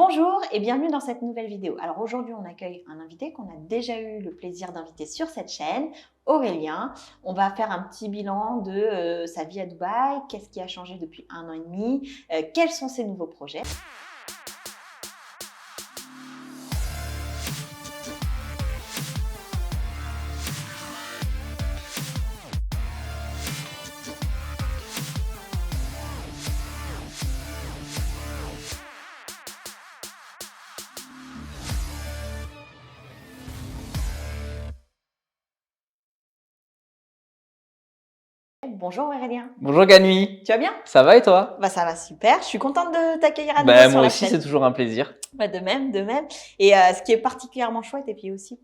Bonjour et bienvenue dans cette nouvelle vidéo. Alors aujourd'hui, on accueille un invité qu'on a déjà eu le plaisir d'inviter sur cette chaîne, Aurélien. On va faire un petit bilan de sa vie à Dubaï, qu'est-ce qui a changé depuis 1 an et demi, quels sont ses nouveaux projets. Bonjour Aurélien. Bonjour Ganui, Tu vas bien? ça va et toi? Ça va super, je suis contente de t'accueillir à nouveau sur Moi la aussi, chaîne. c'est toujours un plaisir. De même, de même. Et ce qui est particulièrement chouette, et puis aussi,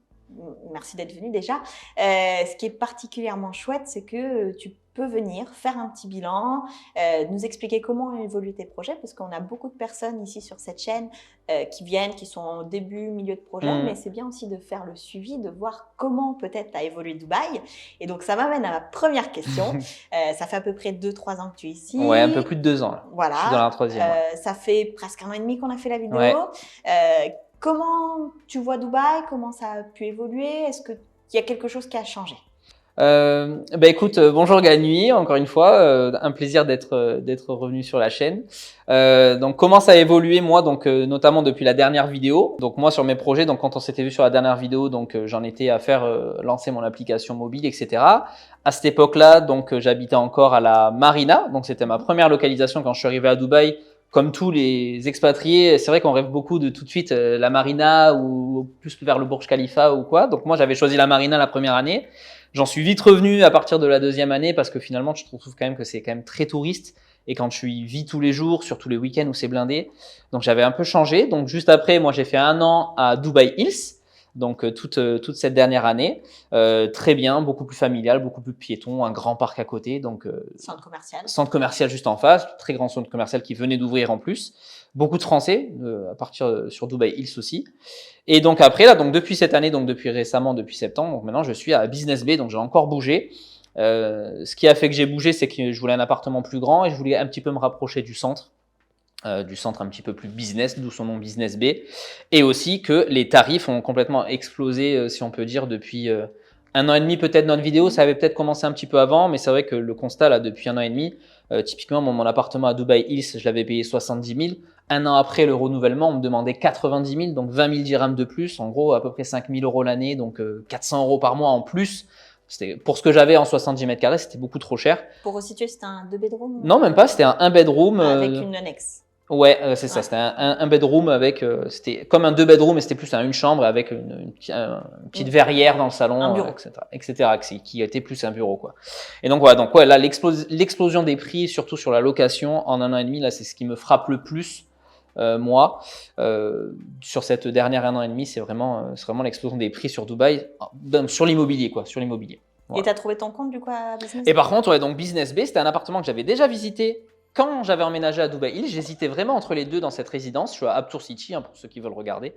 merci d'être venu déjà, ce qui est particulièrement chouette, c'est que tu peux venir faire un petit bilan, nous expliquer comment ont évolué tes projets, parce qu'on a beaucoup de personnes ici sur cette chaîne qui viennent, qui sont au début, milieu de projet, mais c'est bien aussi de faire le suivi, de voir comment peut-être a évolué Dubaï. Et donc, ça m'amène à ma première question. Ça fait à peu près 2-3 ans que tu es ici. Ouais, un peu plus de 2 ans là. Voilà. Je suis dans la troisième. Ça fait presque 1 an et demi qu'on a fait la vidéo. Ouais. Comment tu vois Dubaï? Comment ça a pu évoluer? Est-ce qu'il y a quelque chose qui a changé? Écoute, bonjour Ganui, encore une fois, un plaisir d'être revenu sur la chaîne. Donc comment ça a évolué moi, donc notamment depuis la dernière vidéo. Donc moi sur mes projets, donc quand on s'était vu sur la dernière vidéo, donc j'en étais à faire lancer mon application mobile, etc. À cette époque-là, donc j'habitais encore à la Marina, donc c'était ma première localisation quand je suis arrivé à Dubaï. Comme tous les expatriés, c'est vrai qu'on rêve beaucoup de tout de suite la Marina ou plus vers le Burj Khalifa ou quoi. Donc moi j'avais choisi la Marina la première année. J'en suis vite revenu à partir de la deuxième année parce que finalement, je trouve quand même que c'est quand même très touriste. Et quand je y vis tous les jours, surtout les week-ends où c'est blindé. Donc, j'avais un peu changé. Donc, juste après, moi, j'ai fait 1 an à Dubai Hills. Donc, toute cette dernière année. Très bien, beaucoup plus familial, beaucoup plus piéton, un grand parc à côté. Donc, Centre commercial. Centre commercial juste en face, très grand centre commercial qui venait d'ouvrir en plus. Beaucoup de Français, à partir sur Dubai Hills aussi. Et donc après, là, donc depuis cette année, donc depuis récemment, depuis septembre, donc maintenant je suis à Business Bay, donc j'ai encore bougé. Ce qui a fait que j'ai bougé, c'est que je voulais un appartement plus grand et je voulais un petit peu me rapprocher du centre un petit peu plus business, d'où son nom Business Bay. Et aussi que les tarifs ont complètement explosé, si on peut dire, depuis 1 an et demi peut-être. Notre vidéo, ça avait peut-être commencé un petit peu avant, mais c'est vrai que le constat là, depuis 1 an et demi, typiquement mon appartement à Dubai Hills, je l'avais payé 70 000. 1 an après le renouvellement, on me demandait 90 000, donc 20 000 dirhams de plus, en gros à peu près 5 000 euros l'année, donc 400 euros par mois en plus. Pour ce que j'avais en 70 mètres carrés, c'était beaucoup trop cher. Pour resituer, c'était un 2 bedroom? Non, même pas, c'était un bedroom. Avec une annexe. Ouais, c'est ça, c'était un bedroom avec, c'était comme un 2 bedrooms, mais c'était plus une chambre avec une petite verrière dans le salon, un bureau. etc., qui était plus un bureau, quoi. Et donc voilà, là, l'explosion des prix, surtout sur la location en 1 an et demi, là, c'est ce qui me frappe le plus, moi, sur cette dernière 1 an et demi, c'est vraiment l'explosion des prix sur Dubaï, sur l'immobilier, quoi, sur l'immobilier. Voilà. Et tu as trouvé ton compte, du coup, à Business Bay? Et par contre, ouais, donc Business Bay, c'était un appartement que j'avais déjà visité. Quand j'avais emménagé à Dubai Hills, j'hésitais vraiment entre les deux dans cette résidence. Je suis à Abtour City, pour ceux qui veulent regarder.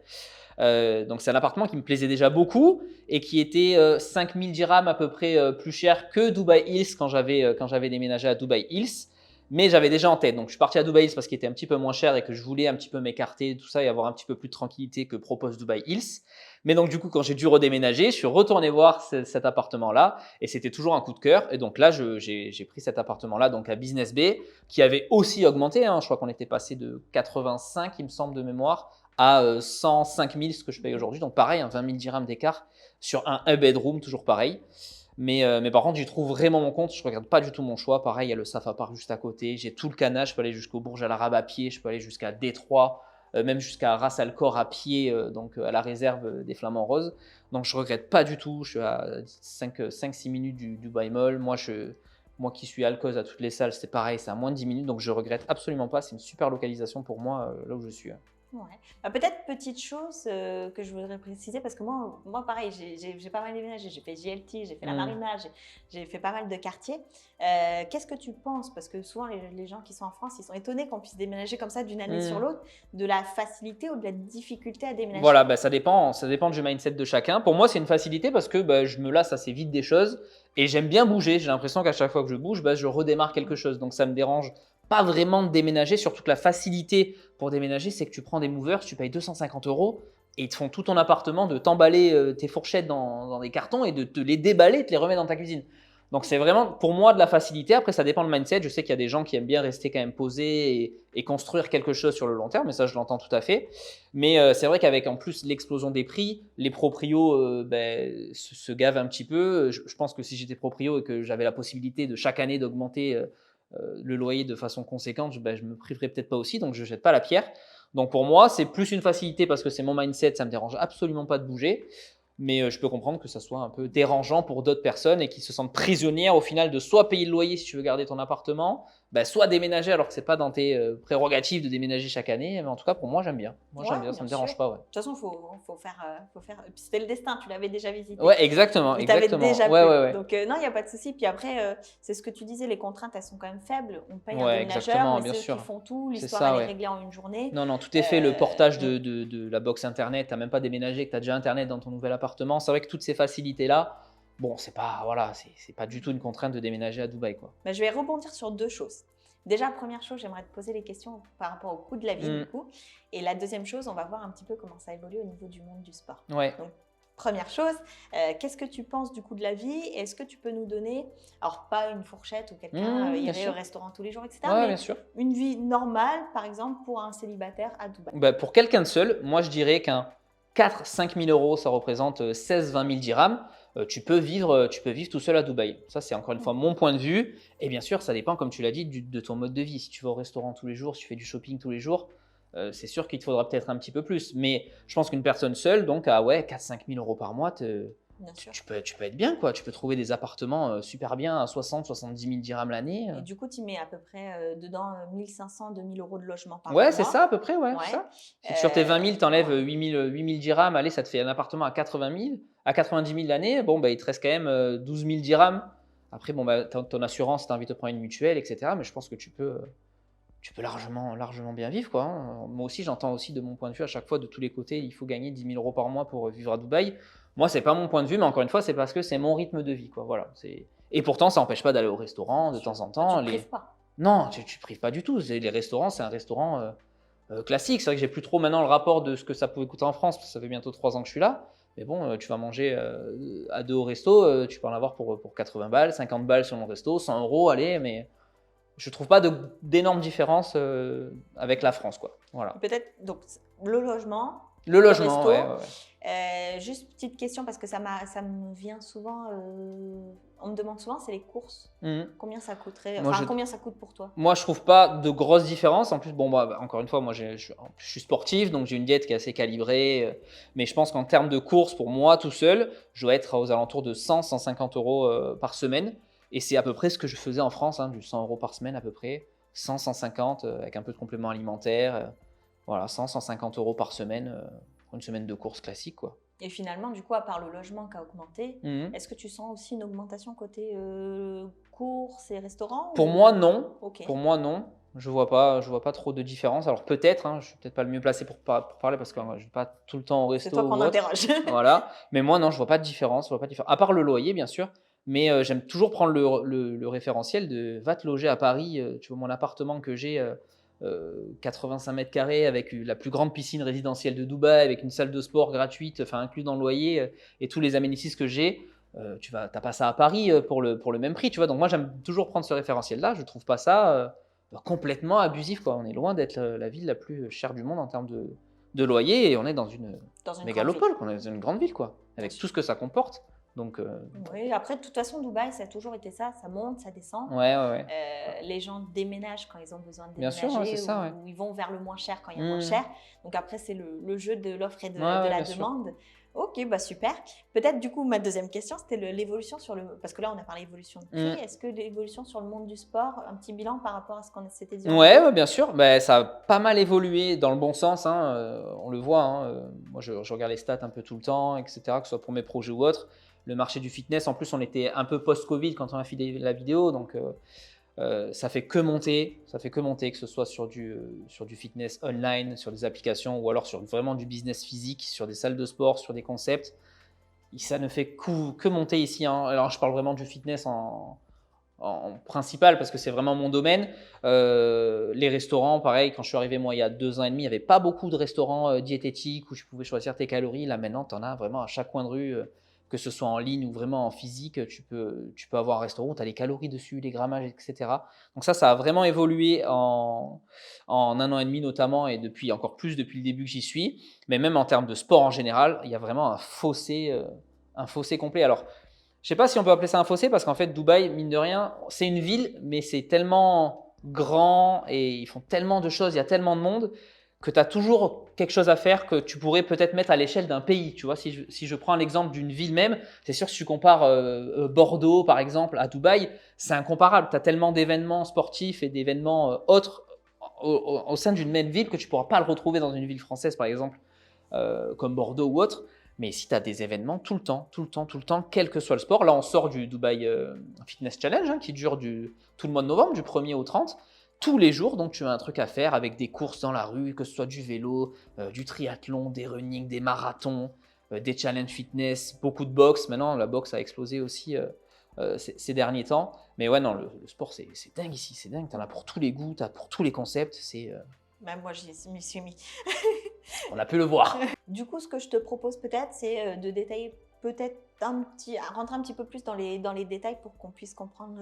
Donc c'est un appartement qui me plaisait déjà beaucoup et qui était 5 000 dirhams à peu près plus cher que Dubai Hills quand j'avais déménagé à Dubai Hills. Mais j'avais déjà en tête. Donc je suis parti à Dubai Hills parce qu'il était un petit peu moins cher et que je voulais un petit peu m'écarter de tout ça et avoir un petit peu plus de tranquillité que propose Dubai Hills. Mais donc du coup, quand j'ai dû redéménager, je suis retourné voir cet appartement-là et c'était toujours un coup de cœur. Et donc là, j'ai pris cet appartement-là donc à Business Bay qui avait aussi augmenté. Je crois qu'on était passé de 85, il me semble de mémoire, à 105 000, ce que je paye aujourd'hui. Donc pareil, 20 000 dirhams d'écart sur un bedroom, toujours pareil. Mais par contre, j'y trouve vraiment mon compte. Je regarde pas du tout mon choix. Pareil, il y a le Safa Park juste à côté. J'ai tout le canal. Je peux aller jusqu'au Burj Al Arab à pied. Je peux aller jusqu'à Détroit, même jusqu'à Ras Al Khor à pied, donc à la réserve des Flamands Roses. Donc je regrette pas du tout. Je suis à 5-6 minutes du Dubai Mall. Moi qui suis alcool à toutes les salles, c'est pareil, c'est à moins de 10 minutes. Donc je regrette absolument pas. C'est une super localisation pour moi là où je suis. Ouais. Peut-être petite chose que je voudrais préciser, parce que moi pareil, j'ai pas mal déménagé, j'ai fait JLT, j'ai fait la Marina, j'ai fait pas mal de quartiers. Qu'est-ce que tu penses? Parce que souvent les gens qui sont en France, ils sont étonnés qu'on puisse déménager comme ça d'une année sur l'autre, de la facilité ou de la difficulté à déménager. Voilà, ça dépend du mindset de chacun. Pour moi, c'est une facilité parce que je me lasse assez vite des choses et j'aime bien bouger. J'ai l'impression qu'à chaque fois que je bouge, je redémarre quelque chose. Donc ça me dérange pas vraiment de déménager, surtout que la facilité pour déménager, c'est que tu prends des movers, tu payes 250 € et ils te font tout ton appartement, de t'emballer tes fourchettes dans des cartons et de te les déballer, de te les remettre dans ta cuisine. Donc c'est vraiment pour moi de la facilité. Après, ça dépend le mindset. Je sais qu'il y a des gens qui aiment bien rester quand même posés et construire quelque chose sur le long terme, mais ça je l'entends tout à fait. Mais c'est vrai qu'avec en plus l'explosion des prix, les proprios se gavent un petit peu. Je pense que si j'étais proprio et que j'avais la possibilité de chaque année d'augmenter le loyer de façon conséquente, je me priverais peut-être pas aussi, donc je ne jette pas la pierre. Donc pour moi, c'est plus une facilité parce que c'est mon mindset, ça me dérange absolument pas de bouger. Mais je peux comprendre que ça soit un peu dérangeant pour d'autres personnes et qui se sentent prisonnières au final de soit payer le loyer si tu veux garder ton appartement, soit déménager alors que c'est pas dans tes prérogatives de déménager chaque année. Mais en tout cas, pour moi, j'aime bien. Moi, j'aime bien, ça me dérange pas. Ouais. De toute façon, faut faire. Et puis c'était le destin, tu l'avais déjà visité. Ouais, exactement. Tu t'avais déjà plu. Ouais. Donc non, il n'y a pas de souci. Puis après, c'est ce que tu disais, les contraintes, elles sont quand même faibles. On paye un Ouais, déménageur, exactement, mais bien c'est eux sûr. qui font tout. C'est L'histoire, ça, elle ouais. est réglée en une journée. Non, tout est fait. Le portage de la box internet, tu n'as même pas déménagé, que tu as déjà internet dans ton nouvel appartement. C'est vrai que toutes ces facilités-là, bon, c'est pas du tout une contrainte de déménager à Dubaï, quoi. Je vais rebondir sur deux choses. Déjà, première chose, j'aimerais te poser les questions par rapport au coût de la vie, du coup. Et la deuxième chose, on va voir un petit peu comment ça évolue au niveau du monde du sport. Ouais. Donc, première chose, qu'est-ce que tu penses du coût de la vie? Est-ce que tu peux nous donner, alors pas une fourchette où quelqu'un irait au restaurant tous les jours, etc., ouais, mais bien sûr. une vie normale, par exemple, pour un célibataire à Dubaï? Pour quelqu'un de seul, moi je dirais qu'un 4-5 000 €, ça représente 16-20 000 dirhams. Tu peux vivre tout seul à Dubaï. Ça, c'est encore une fois mon point de vue. Et bien sûr, ça dépend, comme tu l'as dit, de ton mode de vie. Si tu vas au restaurant tous les jours, si tu fais du shopping tous les jours, c'est sûr qu'il te faudra peut-être un petit peu plus. Mais je pense qu'une personne seule, donc à 4-5 000 € par mois, Bien sûr. tu peux être bien, quoi. Tu peux trouver des appartements super bien à 60-70 000 dirhams l'année. Et du coup, tu mets à peu près dedans 1 500-2 000 € de logement par mois. Ouais, c'est ça à peu près, ouais. Ouais. C'est ça. Si sur tes 20 000, tu enlèves 8 000 dirhams, allez, ça te fait un appartement à 80 000, à 90 000 l'année. Bon, il te reste quand même 12 000 dirhams. Après, ton assurance, tu as envie de te prendre une mutuelle, etc. Mais je pense que tu peux largement bien vivre, quoi, hein. Moi aussi, j'entends aussi de mon point de vue à chaque fois de tous les côtés, il faut gagner 10 000 € par mois pour vivre à Dubaï. Moi, c'est pas mon point de vue, mais encore une fois, c'est parce que c'est mon rythme de vie, quoi. Voilà. Et pourtant, ça n'empêche pas d'aller au restaurant de temps en temps. Tu ne prives pas. Non, tu ne prives pas du tout. Les restaurants, c'est un restaurant classique. C'est vrai que j'ai plus trop maintenant le rapport de ce que ça pouvait coûter en France, parce que ça fait bientôt 3 ans que je suis là. Mais bon, tu vas manger à 2 au resto, tu peux en avoir pour 80 balles, 50 balles selon le resto, 100 €, allez, mais je trouve pas d'énormes différences avec la France, quoi. Voilà. Peut-être, donc, le logement. Le logement, resto. ouais. Juste petite question parce que ça me vient souvent. On me demande souvent, c'est les courses. Combien ça coûterait? Combien ça coûte pour toi? Moi, je trouve pas de grosses différences. En plus, encore une fois, moi, je suis sportif, donc j'ai une diète qui est assez calibrée. Mais je pense qu'en termes de courses, pour moi, tout seul, je dois être aux alentours de 100-150 € par semaine. Et c'est à peu près ce que je faisais en France, hein, du 100 € par semaine à peu près. 100-150 avec un peu de complément alimentaire. Voilà, 100-150 € par semaine pour une semaine de courses classique, quoi. Et finalement, du coup, à part le logement qui a augmenté, est-ce que tu sens aussi une augmentation côté courses et restaurants? Pour moi, non. Okay. Pour moi, non. Je vois pas trop de différence. Alors peut-être, hein, je suis peut-être pas le mieux placé pour parler parce que je ne vais pas tout le temps au resto. C'est toi qu'on interroge. Voilà. Mais moi, non, je vois pas de différence. À part le loyer, bien sûr. Mais j'aime toujours prendre le référentiel de va te loger à Paris. Tu vois, mon appartement que j'ai, 85 mètres carrés avec la plus grande piscine résidentielle de Dubaï, avec une salle de sport gratuite, enfin inclus dans le loyer, et tous les amenities que j'ai. Tu n'as pas ça à Paris pour le même prix, tu vois. Donc moi, j'aime toujours prendre ce référentiel-là. Je ne trouve pas ça complètement abusif, quoi. On est loin d'être la ville la plus chère du monde en termes de loyer, et on est dans une mégalopole, on est dans une grande ville, quoi, avec tout ce que ça comporte. Donc, oui, après, de toute façon, Dubaï, ça a toujours été ça. Ça monte, ça descend. Ouais. Les gens déménagent quand ils ont besoin de Bien déménager, sûr, ouais, ou ils vont vers le moins cher quand il y a moins cher. Donc après, c'est le jeu de l'offre et de la demande. Sûr. Ok, super. Peut-être du coup, ma deuxième question, c'était l'évolution sur le... Parce que là, on a parlé d'évolution de prix. Est-ce que l'évolution sur le monde du sport, un petit bilan par rapport à ce qu'on s'était dit? Ouais, bien sûr. Ça a pas mal évolué dans le bon sens, hein. On le voit, hein. Moi, je regarde les stats un peu tout le temps, etc., que ce soit pour mes projets ou autres. Le marché du fitness, en plus, on était un peu post-Covid quand on a fait la vidéo, donc ça fait que monter, que ce soit sur du fitness online, sur des applications, ou alors sur vraiment du business physique, sur des salles de sport, sur des concepts. Ça ne fait que monter ici, hein. Alors, je parle vraiment du fitness en en principal parce que c'est vraiment mon domaine. Les restaurants, pareil, quand je suis arrivé moi il y a 2 ans et demi, il n'y avait pas beaucoup de restaurants diététiques où tu pouvais choisir tes calories. Là maintenant, tu en as vraiment à chaque coin de rue, que ce soit en ligne ou vraiment en physique, tu peux avoir un restaurant où tu as les calories dessus, les grammages, etc. Donc ça a vraiment évolué en 1 an et demi notamment et depuis encore plus depuis le début que j'y suis. Mais même en termes de sport en général, il y a vraiment un fossé complet. Alors, je sais pas si on peut appeler ça un fossé parce qu'en fait, Dubaï, mine de rien, c'est une ville, mais c'est tellement grand et ils font tellement de choses, il y a tellement de monde que tu as toujours quelque chose à faire que tu pourrais peut-être mettre à l'échelle d'un pays. Tu vois, si je prends l'exemple d'une ville même, c'est sûr que si tu compares Bordeaux, par exemple, à Dubaï, c'est incomparable. Tu as tellement d'événements sportifs et d'événements autres au sein d'une même ville que tu ne pourras pas le retrouver dans une ville française, par exemple, comme Bordeaux ou autre. Mais si tu as des événements tout le temps, tout le temps, tout le temps, quel que soit le sport, là on sort du Dubaï Fitness Challenge qui dure tout le mois de novembre, du 1er au 30, tous les jours, donc tu as un truc à faire avec des courses dans la rue, que ce soit du vélo, du triathlon, des running, des marathons, des challenges fitness, beaucoup de boxe. Maintenant, la boxe a explosé aussi ces derniers temps. Mais ouais, non, le sport, c'est dingue ici, c'est dingue. Tu en as pour tous les goûts, tu as pour tous les concepts. Même moi, m'y suis mis. On a pu le voir. Du coup, ce que je te propose peut-être, c'est de détailler peut-être rentrer un petit peu plus dans les détails pour qu'on puisse comprendre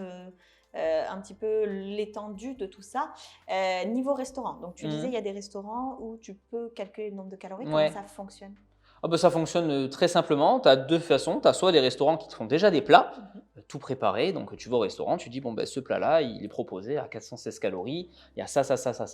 un petit peu l'étendue de tout ça. Niveau restaurant, donc tu disais, il y a des restaurants où tu peux calculer le nombre de calories. Ouais. Comment ça fonctionne? Ah bah ça fonctionne très simplement. Tu as deux façons. Tu as soit des restaurants qui te font déjà des plats, tout préparés. Donc tu vas au restaurant, tu dis bon, ben, ce plat-là, il est proposé à 416 calories. Il y a ça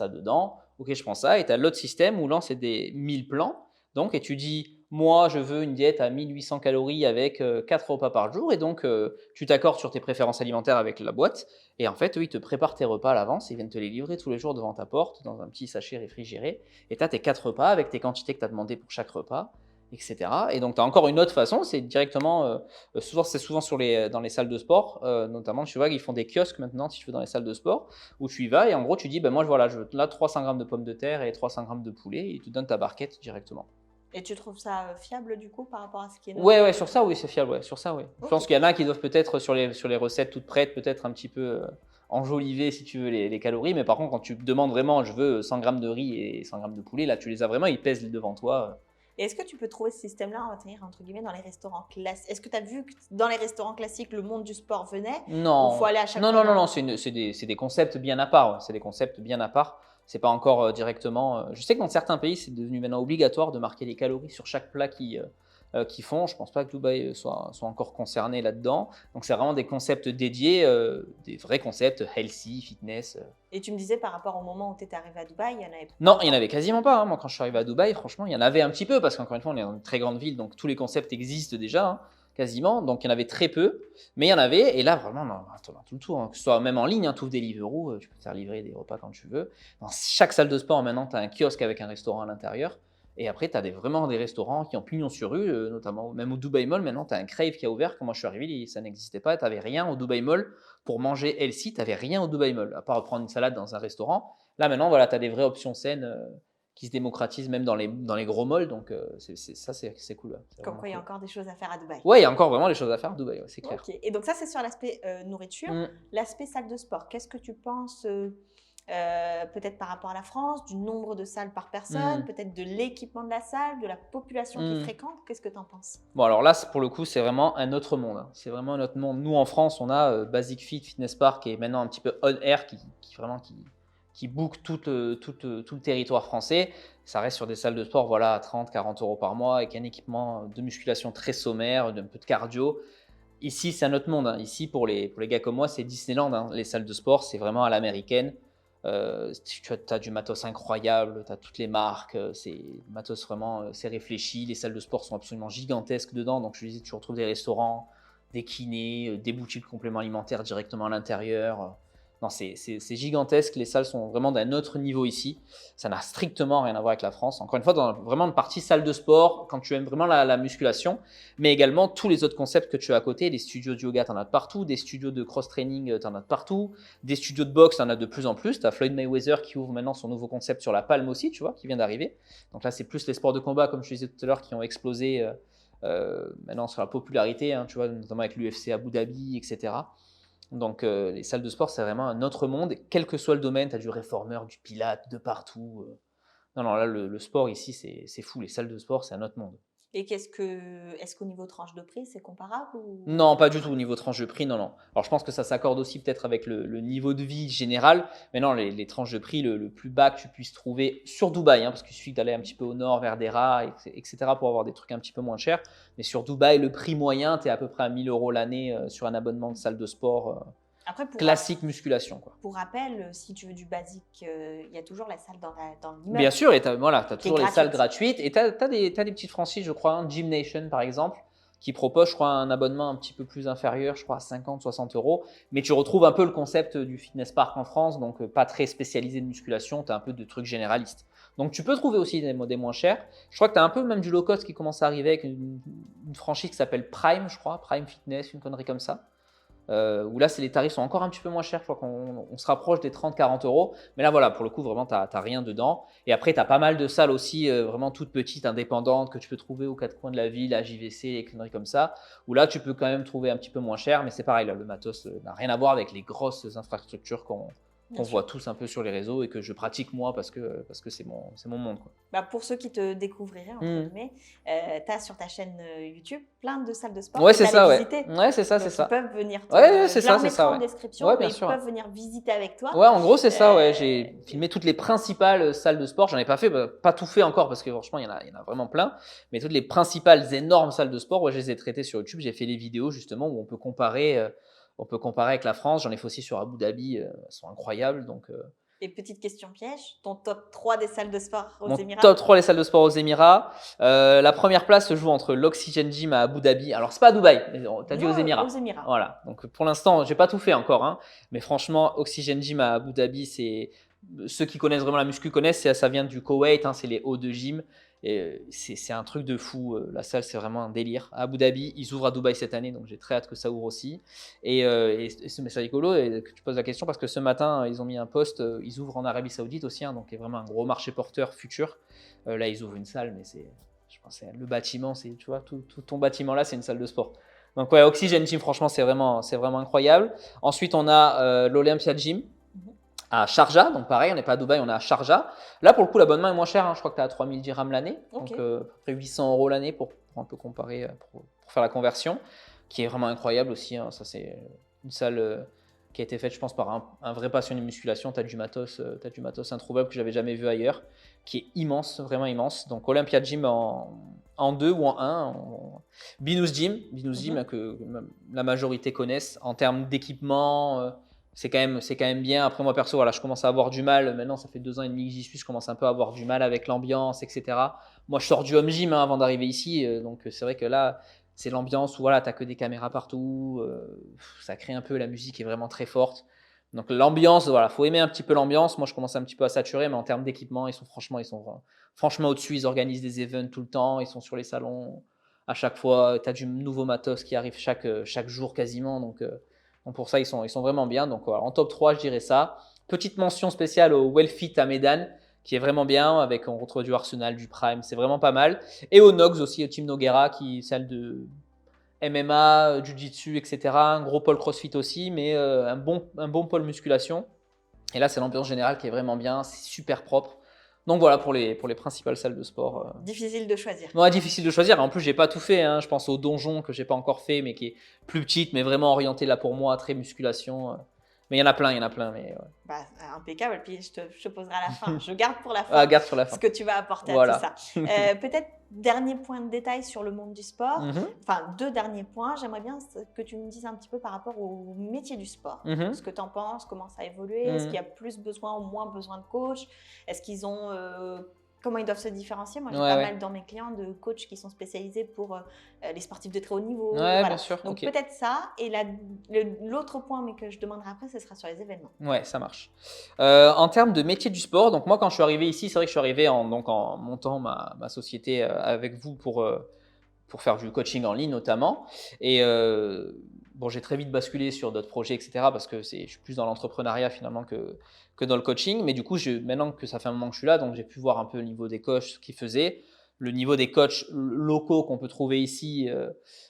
dedans. Ok, je prends ça. Et tu as l'autre système où là, c'est des 1000 plans. Donc, et tu dis moi, je veux une diète à 1800 calories avec 4 repas par jour. Et donc, tu t'accordes sur tes préférences alimentaires avec la boîte. Et en fait, eux, ils te préparent tes repas à l'avance. Ils viennent te les livrer tous les jours devant ta porte dans un petit sachet réfrigéré. Et tu as tes 4 repas avec tes quantités que tu as demandé pour chaque repas, etc. Et donc, tu as encore une autre façon, c'est directement, c'est souvent dans les salles de sport, notamment, tu vois, ils font des kiosques maintenant, si tu veux, dans les salles de sport, où tu y vas et en gros, tu dis, ben moi, voilà, je veux là 300 grammes de pommes de terre et 300 grammes de poulet, et ils te donnent ta barquette directement. Et tu trouves ça fiable du coup par rapport à ce qui est noté? Ouais, sur ça, oui, c'est fiable, ouais, sur ça, oui. Je pense qu'il y en a qui doivent peut-être, sur les recettes toutes prêtes, peut-être un petit peu enjoliver, si tu veux, les calories, mais par contre, quand tu demandes vraiment, je veux 100 grammes de riz et 100 grammes de poulet, là, tu les as vraiment, ils pèsent devant toi. Et est-ce que tu peux trouver ce système-là, on va tenir entre guillemets, dans les restaurants classiques? Est-ce que tu as vu que dans les restaurants classiques, le monde du sport venait? Non, Ou faut aller à chaque non, fois non, non, non, c'est des concepts bien à part. Ouais. C'est des concepts bien à part. C'est pas encore directement. Je sais que dans certains pays, c'est devenu maintenant obligatoire de marquer les calories sur chaque plat qu'ils font. Je pense pas que Dubaï soit encore concerné là-dedans. Donc c'est vraiment des concepts dédiés, des vrais concepts healthy, fitness. Et tu me disais par rapport au moment où tu étais arrivé à Dubaï, il y en avait pas? Non, il n'y en avait quasiment pas. Hein. Moi, quand je suis arrivé à Dubaï, franchement, il y en avait un petit peu parce qu'encore une fois, on est dans une très grande ville, donc tous les concepts existent déjà. Hein, quasiment, donc il y en avait très peu, mais il y en avait, et là vraiment, non, on a tout le tour, hein. Que ce soit même en ligne, hein, tu ouvres Deliveroo, tu peux te faire livrer des repas quand tu veux. Dans chaque salle de sport, maintenant, tu as un kiosque avec un restaurant à l'intérieur, et après, tu as vraiment des restaurants qui ont pignon sur rue, notamment même au Dubai Mall, maintenant, tu as un Crave qui a ouvert. Quand moi je suis arrivé, ça n'existait pas, tu n'avais rien au Dubai Mall pour manger healthy, tu n'avais rien au Dubai Mall, à part prendre une salade dans un restaurant. Là, maintenant, voilà, tu as des vraies options saines qui se démocratisent même dans les gros malls, donc c'est cool. Ouais. Comme quoi, il y a encore des choses à faire à Dubaï. Ouais, il y a encore vraiment des choses à faire à Dubaï, ouais, c'est clair. Okay. Et donc ça, c'est sur l'aspect nourriture. L'aspect salle de sport, qu'est-ce que tu penses peut-être par rapport à la France, du nombre de salles par personne, peut-être de l'équipement de la salle, de la population qui fréquente? Qu'est-ce que tu en penses? Bon, alors là, pour le coup, c'est vraiment un autre monde. Hein. C'est vraiment un autre monde. Nous, en France, on a Basic Fit, Fitness Park et maintenant un petit peu On Air qui book tout le territoire français. Ça reste sur des salles de sport voilà, à 30-40 euros par mois avec un équipement de musculation très sommaire, un peu de cardio. Ici, c'est un autre monde. Hein. Ici, pour les gars comme moi, c'est Disneyland. Hein. Les salles de sport, c'est vraiment à l'américaine. Tu as du matos incroyable, tu as toutes les marques, c'est matos vraiment, c'est réfléchi. Les salles de sport sont absolument gigantesques dedans. Donc, je disais, tu retrouves des restaurants, des kinés, des boutiques de compléments alimentaires directement à l'intérieur. Non, c'est gigantesque. Les salles sont vraiment d'un autre niveau ici. Ça n'a strictement rien à voir avec la France. Encore une fois, dans vraiment une partie salle de sport, quand tu aimes vraiment la musculation, mais également tous les autres concepts que tu as à côté. Les studios de yoga, tu en as de partout. Des studios de cross-training, tu en as de partout. Des studios de boxe, tu en as de plus en plus. Tu as Floyd Mayweather qui ouvre maintenant son nouveau concept sur la Palme aussi, tu vois, qui vient d'arriver. Donc là, c'est plus les sports de combat, comme je disais tout à l'heure, qui ont explosé maintenant sur la popularité, hein, tu vois, notamment avec l'UFC Abu Dhabi, etc. Donc, les salles de sport, c'est vraiment un autre monde. Quel que soit le domaine, tu as du réformeur, du pilate, de partout. Non, non, là, le sport ici, c'est fou. Les salles de sport, c'est un autre monde. Et est-ce qu'au niveau tranche de prix, c'est comparable ou Non, pas du tout au niveau tranche de prix, non, non. Alors, je pense que ça s'accorde aussi peut-être avec le niveau de vie général, mais non, les tranches de prix, le plus bas que tu puisses trouver sur Dubaï, hein, parce qu'il suffit d'aller un petit peu au nord, vers Dera, etc., pour avoir des trucs un petit peu moins chers. Mais sur Dubaï, le prix moyen, tu es à peu près à 1 000 € l'année sur un abonnement de salle de sport Après, classique musculation, quoi. pour rappel, si tu veux du basique, il y a toujours la salle dans l'immeuble. Bien sûr, et tu as, voilà, Qui est toujours les salles gratuite. gratuites. Et tu as, des petites franchises, je crois, hein, Gym Nation par exemple, qui propose, je crois, un abonnement un petit peu plus inférieur, je crois, à 50-60 euros. Mais tu retrouves un peu le concept du fitness park en France, donc pas très spécialisé de musculation, tu as un peu de trucs généralistes. Donc tu peux trouver aussi des moins chers. Je crois que tu as un peu même du low cost qui commence à arriver avec une franchise qui s'appelle Prime, je crois, Prime Fitness, une connerie comme ça. Où là, les tarifs sont encore un petit peu moins chers. Je crois qu'on se rapproche des 30-40 euros. Mais là, voilà, pour le coup, vraiment, tu n'as rien dedans. Et après, tu as pas mal de salles aussi, vraiment toutes petites, indépendantes, que tu peux trouver aux quatre coins de la ville, à JVC, les conneries comme ça. Où là, tu peux quand même trouver un petit peu moins cher. Mais c'est pareil, là, le matos n'a rien à voir avec les grosses infrastructures qu'on voit tous un peu sur les réseaux et que je pratique moi parce que c'est mon monde, quoi. Bah, pour ceux qui te découvriraient, entre guillemets, tu as sur ta chaîne YouTube plein de salles de sport Ouais, que c'est tu ça, allais ouais. visiter. Ouais, c'est ça, Donc, c'est ça. ils peuvent venir Ouais, c'est je leur ça, c'est mettrai ça, en ouais. description, Ouais, mais bien ils sûr. peuvent venir visiter avec toi. Ouais, en gros, c'est ça, ouais. Euh, J'ai filmé toutes les principales salles de sport. J'en ai pas fait, pas tout fait encore parce que franchement, il y en a vraiment plein. Mais toutes les principales énormes salles de sport, ouais, je les ai traitées sur YouTube. J'ai fait les vidéos justement où on peut comparer avec la France. J'en ai fait aussi sur Abu Dhabi. Elles sont incroyables. Donc, Et petite question piège, ton top 3 des salles de sport aux mon Émirats? top 3 les salles de sport aux Émirats. La première place se joue entre l'Oxygen Gym à Abu Dhabi. Alors, c'est pas à Dubaï, tu as dit aux Non, aux Émirats. Émirats. Voilà. Donc, pour l'instant, j'ai pas tout fait encore, hein, mais franchement, Oxygen Gym à Abu Dhabi, c'est ceux qui connaissent vraiment la muscu connaissent. Ça vient du Koweït, hein, c'est les hauts de gym. Et c'est un truc de fou. La salle, c'est vraiment un délire. À Abu Dhabi, ils ouvrent à Dubaï cette année, donc j'ai très hâte que ça ouvre aussi. C'est rigolo que tu poses la question parce que ce matin, ils ont mis un post. Ils ouvrent en Arabie Saoudite aussi, hein, donc c'est vraiment un gros marché porteur futur. Là, ils ouvrent une salle, mais je pense, le bâtiment, tu vois, tout ton bâtiment là, c'est une salle de sport. Donc ouais, Oxygen Gym, franchement, c'est vraiment incroyable. Ensuite, on a l'Olympia Gym à Sharjah, donc pareil, on n'est pas à Dubaï, on est à Sharjah. Là, pour le coup, l'abonnement est moins cher, hein, je crois que tu as à 3000 dirhams l'année, Ok. donc à peu près 800 € l'année pour un peu comparer, pour faire la conversion, qui est vraiment incroyable aussi, hein. Ça, c'est une salle qui a été faite, je pense, par un vrai passionné de musculation. Tu as du matos introuvable que j'avais jamais vu ailleurs, qui est immense, vraiment immense. Donc Olympia Gym en 2 ou en 1. Binous Gym, que la majorité connaissent en termes d'équipement. C'est quand même bien. Après, moi, perso, voilà, je commence à avoir du mal. Maintenant, ça fait 2 ans et demi que j'y suis. Je commence un peu à avoir du mal avec l'ambiance, etc. Moi, je sors du home gym, hein, avant d'arriver ici. Donc, c'est vrai que là, c'est l'ambiance où voilà, tu n'as que des caméras partout. Ça crée un peu, la musique est vraiment très forte. Donc, l'ambiance, voilà, faut aimer un petit peu l'ambiance. Moi, je commence un petit peu à saturer, mais en termes d'équipement, ils sont franchement au-dessus. Ils organisent des events tout le temps. Ils sont sur les salons à chaque fois. Tu as du nouveau matos qui arrive chaque jour quasiment. Donc, pour ça, ils sont vraiment bien. Donc, voilà, en top 3, je dirais ça. Petite mention spéciale au Wellfit à Medan, qui est vraiment bien. On retrouve du Arsenal, du Prime. C'est vraiment pas mal. Et au Nox aussi, au Team Noguera, qui est celle de MMA, Jiu-Jitsu, etc. Un gros pôle CrossFit aussi, mais un bon pôle musculation. Et là, c'est l'ambiance générale qui est vraiment bien. C'est super propre. Donc voilà pour les principales salles de sport. Difficile de choisir. Ouais, difficile de choisir. En plus, j'ai pas tout fait, hein. Je pense au donjon que j'ai pas encore fait, mais qui est plus petite, mais vraiment orientée là pour moi, très musculation. Mais il y en a plein, mais ouais. Bah, impeccable. Puis je te poserai à la fin. Je garde pour la fin Ah, garde sur la fin. ce que tu vas apporter Voilà. à tout ça. Peut-être dernier point de détail sur le monde du sport. Enfin, 2 derniers points. J'aimerais bien que tu me dises un petit peu par rapport au métier du sport. Ce que tu en penses, comment ça a évolué, est-ce qu'il y a plus besoin ou moins besoin de coach, est-ce qu'ils ont comment ils doivent se différencier. Moi, j'ai pas mal dans mes clients de coachs qui sont spécialisés pour les sportifs de très haut niveau. Ouais, voilà. bien sûr. Donc peut-être ça. Et l'autre point, mais que je demanderai après, ce sera sur les événements. Ouais, ça marche. En termes de métier du sport, donc moi, quand je suis arrivé ici, c'est vrai que je suis arrivé en montant ma société avec vous pour faire du coaching en ligne notamment. Et bon, j'ai très vite basculé sur d'autres projets, etc. parce que je suis plus dans l'entrepreneuriat finalement que dans le coaching. Mais du coup, maintenant que ça fait un moment que je suis là, donc j'ai pu voir un peu le niveau des coachs, ce qu'ils faisaient. le niveau des coachs locaux qu'on peut trouver ici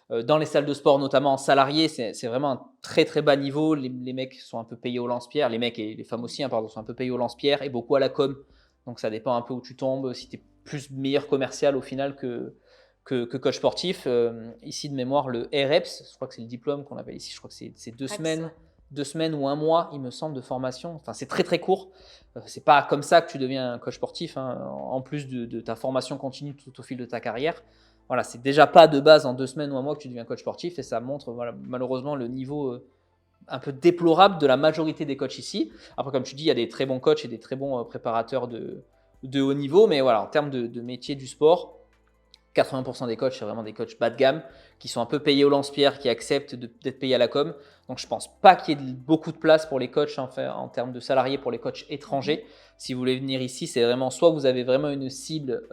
dans les salles de sport, notamment en salarié, c'est vraiment un très très bas niveau. Les mecs sont un peu payés au lance-pierre, les mecs et les femmes aussi, hein, pardon, sont un peu payés au lance-pierre et beaucoup à la com. Donc ça dépend un peu où tu tombes, si tu es plus meilleur commercial au final que coach sportif. Ici de mémoire, le REPS, je crois que c'est le diplôme qu'on appelle ici, je crois que c'est 2 semaines. 2 semaines ou un mois, il me semble, de formation. Enfin, c'est très très court. C'est pas comme ça que tu deviens un coach sportif, hein, en plus de ta formation continue tout au fil de ta carrière. Voilà, c'est déjà pas de base en 2 semaines ou un mois que tu deviens coach sportif et ça montre voilà, malheureusement le niveau un peu déplorable de la majorité des coachs ici. Après, comme tu dis, il y a des très bons coachs et des très bons préparateurs de haut niveau, mais voilà, en termes de métier du sport, 80% des coachs, c'est vraiment des coachs bas de gamme qui sont un peu payés au lance-pierre, qui acceptent d'être payés à la com. Donc, je ne pense pas qu'il y ait beaucoup de place pour les coachs en termes de salariés, pour les coachs étrangers. Si vous voulez venir ici, c'est vraiment soit vous avez vraiment une cible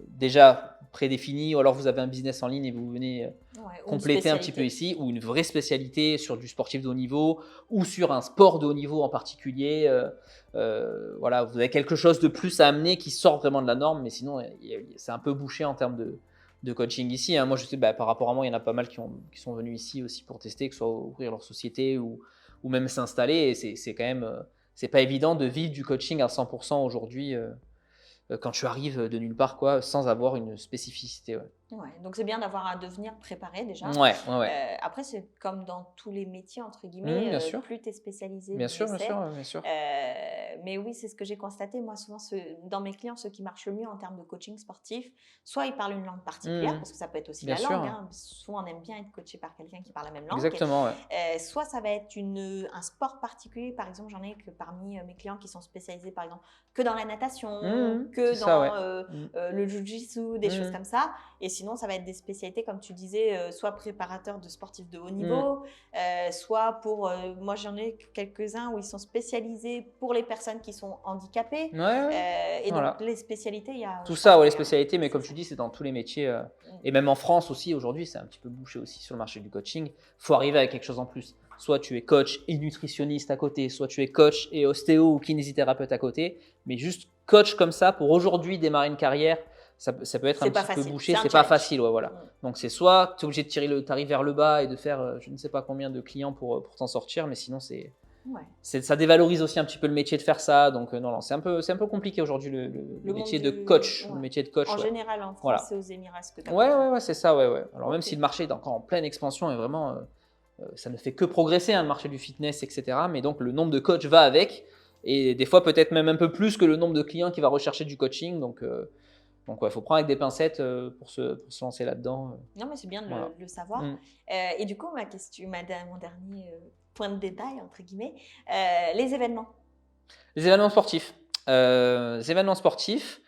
déjà prédéfinie, ou alors vous avez un business en ligne et vous venez compléter un petit peu ici, ou une vraie spécialité sur du sportif de haut niveau, ou sur un sport de haut niveau en particulier. Voilà, vous avez quelque chose de plus à amener qui sort vraiment de la norme, mais sinon, c'est un peu bouché en termes de coaching ici. Hein. Moi, je sais, par rapport à moi, il y en a pas mal qui sont venus ici aussi pour tester, que ce soit ouvrir leur société ou même s'installer. Et c'est quand même, c'est pas évident de vivre du coaching à 100% aujourd'hui quand tu arrives de nulle part, quoi, sans avoir une spécificité. Ouais. Ouais, donc c'est bien d'avoir un devenir préparé déjà. Ouais. Après, c'est comme dans tous les métiers, entre guillemets, bien sûr. plus tu es spécialisé, Bien mieux sûr, c'est. bien sûr. Mais oui, c'est ce que j'ai constaté. Moi, souvent, dans mes clients, ceux qui marchent le mieux en termes de coaching sportif, soit ils parlent une langue particulière, parce que ça peut être aussi Bien la sûr. langue. Hein. Souvent, on aime bien être coaché par quelqu'un qui parle la même langue. Exactement, ouais. Soit ça va être un sport particulier. Par exemple, j'en ai que parmi mes clients qui sont spécialisés, par exemple, que dans la natation, que dans le jiu-jitsu, des choses comme ça. Et sinon, ça va être des spécialités, comme tu disais, soit préparateur de sportifs de haut niveau, soit pour... moi, j'en ai quelques-uns où ils sont spécialisés pour les personnes qui sont handicapées. Et donc, les spécialités, il y a... Tout ça, les spécialités, mais comme tu dis, c'est dans tous les métiers. Et même en France aussi, aujourd'hui, c'est un petit peu bouché aussi sur le marché du coaching. Il faut arriver avec quelque chose en plus. Soit tu es coach et nutritionniste à côté, soit tu es coach et ostéo ou kinésithérapeute à côté. Mais juste coach comme ça, pour aujourd'hui démarrer une carrière, ça peut être un petit peu bouché, c'est pas facile. Ouais, voilà. Donc c'est soit tu es obligé de tirer le tarif vers le bas et de faire je ne sais pas combien de clients pour t'en sortir, mais sinon ça dévalorise aussi un petit peu le métier de faire ça. Donc non, c'est un peu compliqué aujourd'hui le métier de coach. Le métier de coach. En général, en France et aux Émirats, ce que tu as Ouais, c'est ça. Ouais. Alors même si le marché est encore en pleine expansion et vraiment ça ne fait que progresser, le marché du fitness, etc. Mais donc le nombre de coachs va avec et des fois peut-être même un peu plus que le nombre de clients qui va rechercher du coaching. Donc il faut prendre avec des pincettes pour se lancer là-dedans. Non, mais c'est bien de le savoir. Et du coup, mon dernier point de détail, entre guillemets, les événements. Les événements sportifs.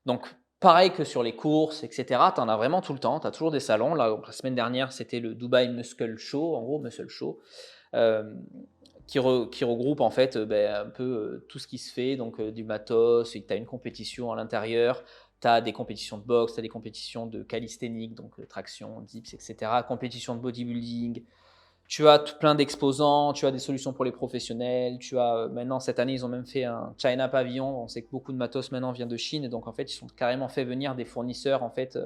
Donc, pareil que sur les courses, etc., tu en as vraiment tout le temps. Tu as toujours des salons. Là, la semaine dernière, c'était le Dubai Muscle Show, en gros, Muscle Show, qui regroupe en fait un peu tout ce qui se fait, donc du matos, tu as une compétition à l'intérieur. Tu as des compétitions de boxe, tu as des compétitions de calisthénique, donc traction, dips, etc. Compétitions de bodybuilding. Tu as plein d'exposants, tu as des solutions pour les professionnels. Tu as maintenant, cette année, ils ont même fait un China Pavillon. On sait que beaucoup de matos maintenant vient de Chine. Et donc, en fait, ils sont carrément fait venir des fournisseurs en fait,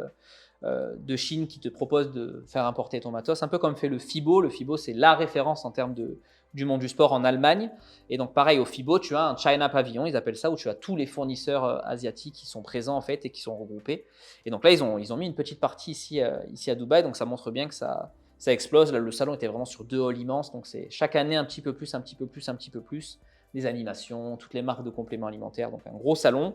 de Chine qui te proposent de faire importer ton matos. Un peu comme fait le FIBO. Le FIBO, c'est la référence en termes du monde du sport en Allemagne. Et donc, pareil, au FIBO, tu as un China Pavillon, ils appellent ça, où tu as tous les fournisseurs asiatiques qui sont présents en fait et qui sont regroupés. Et donc là, ils ont mis une petite partie ici à Dubaï. Donc, ça montre bien que ça explose. Là, le salon était vraiment sur 2 halls immenses. Donc, c'est chaque année un petit peu plus. Des animations, toutes les marques de compléments alimentaires. Donc, un gros salon.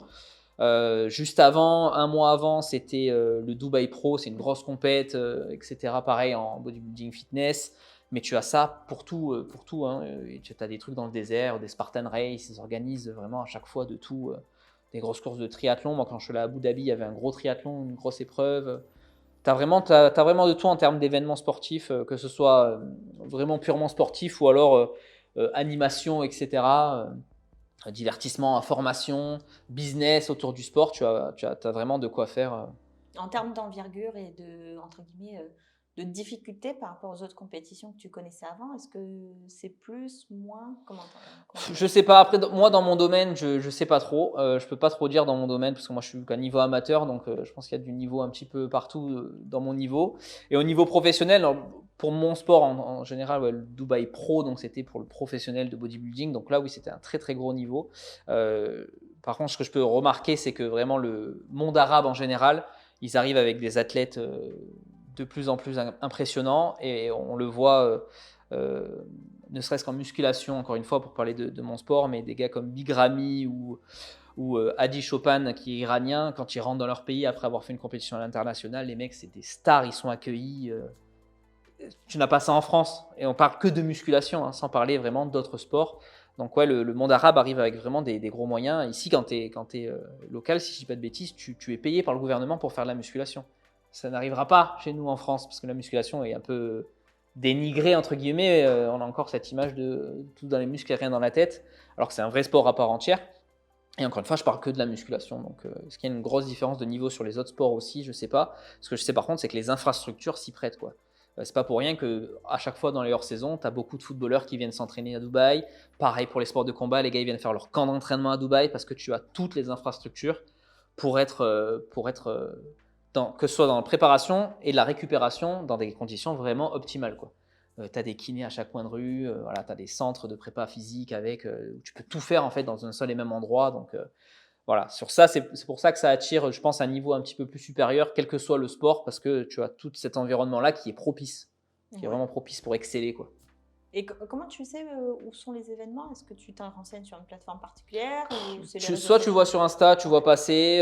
Juste avant, un mois avant, c'était le Dubai Pro. C'est une grosse compète, etc. Pareil en bodybuilding fitness. Mais tu as ça pour tout. Hein. Tu as des trucs dans le désert, des Spartan Race. Ils organisent vraiment à chaque fois de tout. Des grosses courses de triathlon. Moi, quand je suis allé à Abu Dhabi, il y avait un gros triathlon, une grosse épreuve. Tu as vraiment de tout en termes d'événements sportifs, que ce soit vraiment purement sportif ou alors animation, etc. Divertissement, information, business autour du sport. Tu as vraiment de quoi faire. En termes d'envergure et de de difficulté par rapport aux autres compétitions que tu connaissais avant? Est-ce que c'est plus, moins? Comment tu Je vois sais ça? pas. Après, moi, dans mon domaine, je sais pas trop. Je peux pas trop dire dans mon domaine parce que moi, je suis qu'à niveau amateur, donc je pense qu'il y a du niveau un petit peu partout dans mon niveau. Et au niveau professionnel, alors, pour mon sport en général, ouais, le Dubaï Pro, donc c'était pour le professionnel de bodybuilding. Donc là, oui, c'était un très très gros niveau. Euh, Par contre, ce que je peux remarquer, c'est que vraiment le monde arabe en général, ils arrivent avec des athlètes de plus en plus impressionnants et on le voit. Euh, Ne serait-ce qu'en musculation, encore une fois, pour parler de mon sport, mais des gars comme Big Ramy ou Adi Chopin, qui est iranien, quand ils rentrent dans leur pays après avoir fait une compétition à l'international, les mecs, c'est des stars, ils sont accueillis. Tu n'as pas ça en France. Et on parle que de musculation, hein, sans parler vraiment d'autres sports. Donc, ouais, le monde arabe arrive avec vraiment des gros moyens. Ici, quand tu es local, si je ne dis pas de bêtises, tu es payé par le gouvernement pour faire de la musculation. Ça n'arrivera pas chez nous en France, parce que la musculation est un peu dénigrée, entre guillemets. On a encore cette image de tout dans les muscles et rien dans la tête, alors que c'est un vrai sport à part entière. Et encore une fois, je parle que de la musculation. Donc, est-ce qu'il y a une grosse différence de niveau sur les autres sports aussi? Je ne sais pas. Ce que je sais par contre, c'est que les infrastructures s'y prêtent, quoi. C'est pas pour rien que à chaque fois dans les hors-saison, tu as beaucoup de footballeurs qui viennent s'entraîner à Dubaï. Pareil pour les sports de combat, les gars ils viennent faire leur camp d'entraînement à Dubaï parce que tu as toutes les infrastructures pour être que ce soit dans la préparation et la récupération dans des conditions vraiment optimales, quoi. Tu as des kinés à chaque coin de rue, voilà, tu as des centres de prépa physique avec, où tu peux tout faire en fait dans un seul et même endroit. Donc voilà, sur ça, c'est pour ça que ça attire, je pense, un niveau un petit peu plus supérieur, quel que soit le sport, parce que tu as tout cet environnement-là qui est Ouais. vraiment propice pour exceller, quoi. Et comment tu sais où sont les événements? Est-ce que tu t'en renseignes sur une plateforme particulière ou c'est les réseaux Soit tu vois sociaux? sur Insta, tu vois Ouais. passer,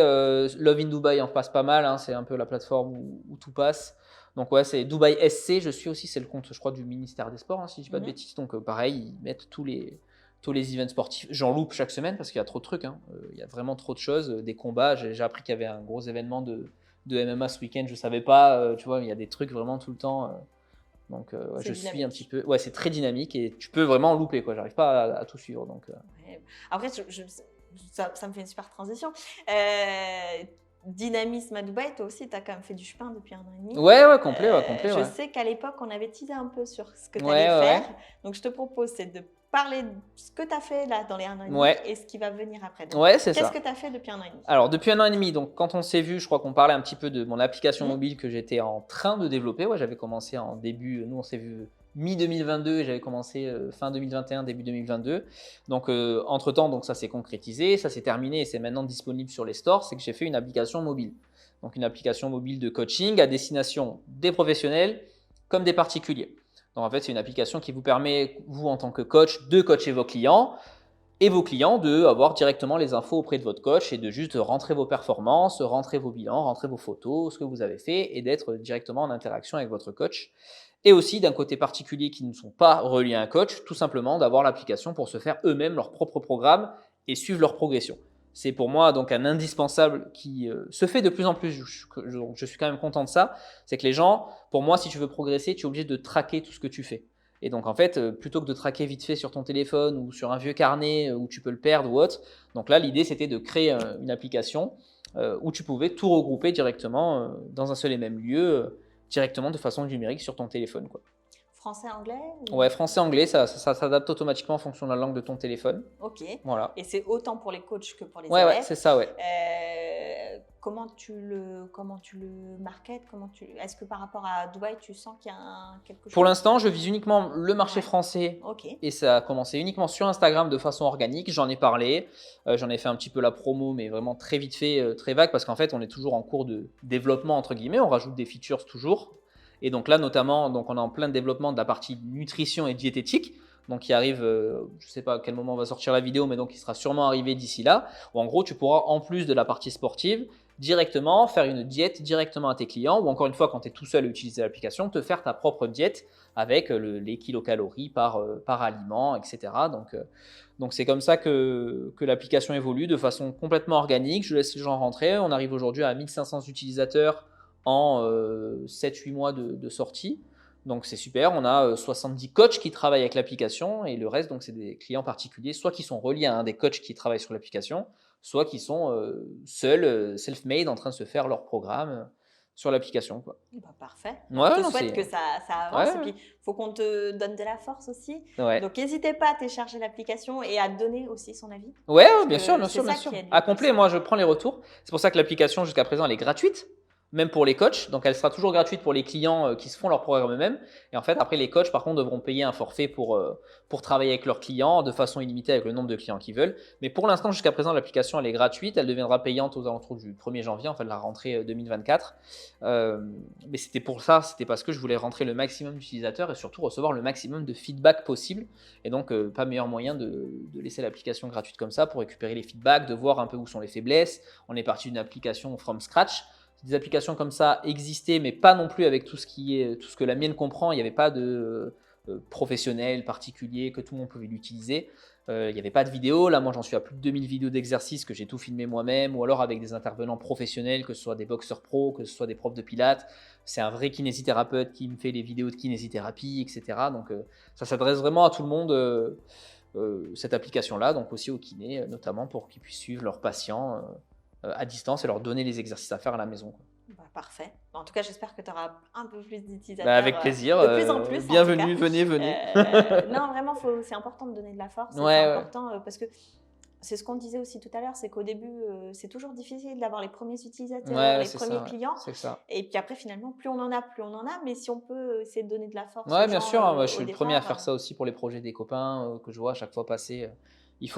Love in Dubai en passe pas mal, hein, c'est un peu la plateforme où tout passe. Donc ouais, c'est Dubaï SC, je suis aussi, c'est le compte, je crois, du ministère des Sports, hein, si je dis pas de Mhm. bêtises. Donc pareil, ils mettent tous les events sportifs. J'en loupe chaque semaine parce qu'il y a trop de trucs, hein. Il y a vraiment trop de choses, des combats. J'ai appris qu'il y avait un gros événement de MMA ce week-end, je savais pas, tu vois, il y a des trucs vraiment tout le temps. Donc ouais, C'est je suis un petit dynamique. peu, ouais, c'est très dynamique et tu peux vraiment louper, quoi. J'arrive pas à tout suivre, donc. Ouais. Après, ça me fait une super transition. Euh, Dynamisme à Dubaï, toi aussi, tu as quand même fait du chemin depuis 1 an et demi. Ouais, complet, ouais, complet, Je ouais. sais qu'à l'époque, on avait teasé un peu sur ce que tu Ouais, allais ouais, faire. ouais. Donc, je te propose, c'est de parler de ce que tu as fait là dans les 1 an et demi Ouais, et ce qui va venir après. Donc, ouais, c'est qu'est-ce que ça. tu as fait depuis 1 an et demi? Alors, depuis 1 an et demi, donc quand on s'est vu, je crois qu'on parlait un petit peu de mon application Hmm. mobile que j'étais en train de développer. Ouais, j'avais commencé en début, nous on s'est vu mi-2022 et j'avais commencé fin 2021, début 2022. Donc, entre-temps, donc ça s'est concrétisé, ça s'est terminé et c'est maintenant disponible sur les stores. C'est que j'ai fait une application mobile. Donc, une application mobile de coaching à destination des professionnels comme des particuliers. Donc, en fait, c'est une application qui vous permet, vous en tant que coach, de coacher vos clients et vos clients de avoir directement les infos auprès de votre coach et de juste rentrer vos performances, rentrer vos bilans, rentrer vos photos, ce que vous avez fait et d'être directement en interaction avec votre coach. Et aussi d'un côté particulier qui ne sont pas reliés à un coach, tout simplement d'avoir l'application pour se faire eux-mêmes leur propre programme et suivre leur progression. C'est pour moi donc un indispensable qui se fait de plus en plus. Je suis quand même content de ça. C'est que les gens, pour moi, si tu veux progresser, tu es obligé de traquer tout ce que tu fais. Et donc en fait, plutôt que de traquer vite fait sur ton téléphone ou sur un vieux carnet où tu peux le perdre ou autre, donc là l'idée c'était de créer une application où tu pouvais tout regrouper directement dans un seul et même lieu, directement de façon numérique sur ton téléphone, quoi. Français, anglais Ouais, ou... français-anglais, ça s'adapte automatiquement en fonction de la langue de ton téléphone. Ok. Voilà. Et c'est autant pour les coachs que pour les Ouais, ouais, élèves. c'est ça, ouais. Comment tu le marketes, est-ce que par rapport à Dubaï, tu sens qu'il y a quelque Pour chose? l'instant, je vise uniquement le marché Ouais. français Ok. et ça a commencé uniquement sur Instagram de façon organique. J'en ai parlé, j'en ai fait un petit peu la promo, mais vraiment très vite fait, très vague, parce qu'en fait, on est toujours en cours de développement, entre guillemets. On rajoute des features toujours. Et donc là, notamment, donc on est en plein développement de la partie nutrition et diététique. Donc, qui arrive, je ne sais pas à quel moment on va sortir la vidéo, mais donc il sera sûrement arrivé d'ici là. Où en gros, tu pourras, en plus de la partie sportive, directement faire une diète directement à tes clients, ou encore une fois, quand tu es tout seul à utiliser l'application, te faire ta propre diète avec les kilocalories par aliment, etc. Donc c'est comme ça que l'application évolue de façon complètement organique. Je laisse les gens rentrer. On arrive aujourd'hui à 1500 utilisateurs en 7-8 mois de sortie. Donc c'est super. On a 70 coachs qui travaillent avec l'application et le reste, donc c'est des clients particuliers, soit qui sont reliés à un des coachs qui travaillent sur l'application, soit qui sont seuls, self-made, en train de se faire leur programme. sur l'application, quoi. Bah, parfait. Ouais, On te non, souhaite c'est que ça avance et ouais, puis il faut qu'on te donne de la force aussi. ouais. Donc n'hésitez pas à télécharger l'application et à donner aussi son avis Ouais, ouais, parce bien sûr, que bien c'est sûr, bien ça sûr. qui aide le À plus. complet, moi, je prends les retours. C'est pour ça que l'application, jusqu'à présent, elle est gratuite, même pour les coachs. Donc, elle sera toujours gratuite pour les clients qui se font leur programme eux-mêmes. Et en fait, après, les coachs, par contre, devront payer un forfait pour travailler avec leurs clients de façon illimitée avec le nombre de clients qu'ils veulent. Mais pour l'instant, jusqu'à présent, l'application, elle est gratuite. Elle deviendra payante aux alentours du 1er janvier, en fait, de la rentrée 2024. Euh, mais c'était pour ça, c'était parce que je voulais rentrer le maximum d'utilisateurs et surtout recevoir le maximum de feedback possible. Et donc, pas meilleur moyen de laisser l'application gratuite comme ça pour récupérer les feedbacks, de voir un peu où sont les faiblesses. On est parti d'une application from scratch. Des applications comme ça existaient, mais pas non plus avec tout ce que la mienne comprend. Il n'y avait pas de professionnel particulier que tout le monde pouvait l'utiliser. Il n'y avait pas de vidéo. Là, moi, j'en suis à plus de 2000 vidéos d'exercices que j'ai tout filmé moi-même, ou alors avec des intervenants professionnels, que ce soit des boxeurs pros, que ce soit des profs de pilates. C'est un vrai kinésithérapeute qui me fait les vidéos de kinésithérapie, etc. Donc, ça s'adresse vraiment à tout le monde, cette application-là, donc aussi aux kinés, notamment pour qu'ils puissent suivre leurs patients à distance et leur donner les exercices à faire à la maison, quoi. Bah, parfait. En tout cas, j'espère que tu auras un peu plus Bah, d'utilisateurs, avec plaisir. de plus en plus en tout cas. Bienvenue, venez, venez. Non, vraiment, c'est important de donner de la force Ouais, et c'est ouais. important parce que c'est ce qu'on disait aussi tout à l'heure, c'est qu'au début, c'est toujours difficile d'avoir les premiers utilisateurs, Ouais, les c'est premiers ça, ouais. clients. C'est ça. Et puis après, finalement, plus on en a, plus on en a. Mais si on peut essayer de donner de la force Ouais, aux bien gens sûr, hein, moi, je au suis le premier à départ, faire ça aussi pour les projets des copains que je vois à chaque fois passer.